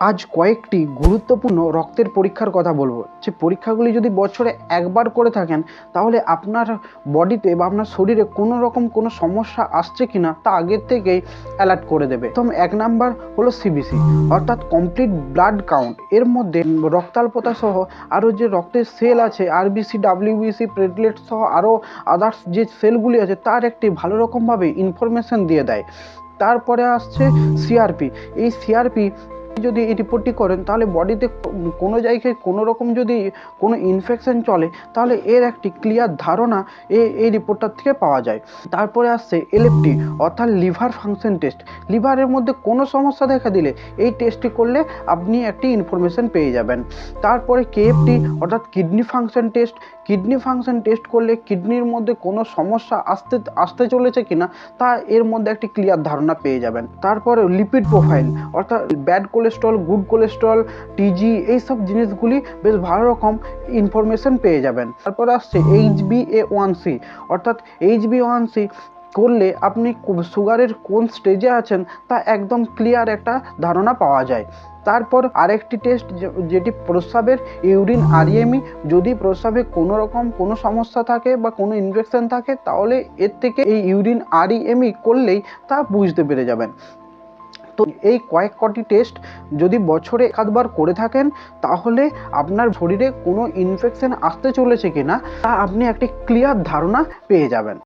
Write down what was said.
আজ কয়েকটি গুরুত্বপূর্ণ রক্তের পরীক্ষার কথা বলবো। যে পরীক্ষাগুলি যদি বছরে একবার করে থাকেন তাহলে আপনার বডিতে বা আপনার শরীরে কোনো রকম কোনো সমস্যা আসছে কিনা তা আগের থেকেই অ্যালার্ট করে দেবে। প্রথম 1 নাম্বার হলো সিবিসি অর্থাৎ কমপ্লিট ব্লাড কাউন্ট। এর মধ্যে রক্তাল্পতা সহ আরও যে রক্তের সেল আছে আরবিসি, ডাব্লিউবিসি, প্লেটলেট সহ আরও আদার্স যে সেলগুলি আছে তার একটি ভালো রকমভাবে ইনফরমেশন দিয়ে দেয়। তারপরে আসছে সিআরপি। এই সিআরপি যদি এই রিপোর্টটি করেন তাহলে বডিতে কোনো জায়গায় কোনো রকম যদি কোনো ইনফেকশন চলে তাহলে এর একটি ক্লিয়ার ধারণা এই রিপোর্টটার থেকে পাওয়া যায়। তারপরে আসছে এলএফটি অর্থাৎ লিভার ফাংশন টেস্ট। লিভারের মধ্যে কোনো সমস্যা দেখা দিলে এই টেস্টটি করলে আপনি একটি ইনফরমেশন পেয়ে যাবেন। তারপরে কেএফটি অর্থাৎ kidney function test. Kidney function test করলে কিডনির মধ্যে কোনো সমস্যা আসতে চলেছে কিনা তা এর মধ্যে একটি ক্লিয়ার ধারণা পেয়ে যাবেন। তারপরে লিপিড প্রোফাইল অর্থাৎ ব্যাড কোলেস্ট্রল, গুড কোলেস্ট্রল, টিজি, এইসব জিনিসগুলি বেশ ভালো রকম ইনফরমেশন পেয়ে যাবেন। তারপরে আসছে HbA1c অর্থাৎ HbA1c করলে আপনি সুগারের কোন স্টেজে আছেন তা একদম ক্লিয়ার একটা ধারণা পাওয়া যায়। তারপর আরেকটি টেস্ট যেটি প্রস্রাবের ইউরিন আরইএমই। যদি প্রস্রাবে কোনো রকম কোনো সমস্যা থাকে বা কোনো ইনফেকশন থাকে তাহলে এর থেকে এই ইউরিন আরইএমই করলেই তা বুঝতে পেরে যাবেন। তো এই কয়েকটি টেস্ট যদি বছরে একবার করে থাকেন তাহলে আপনার শরীরে কোনো ইনফেকশন আসতে চলেছে কিনা তা আপনি একটি ক্লিয়ার ধারণা পেয়ে যাবেন।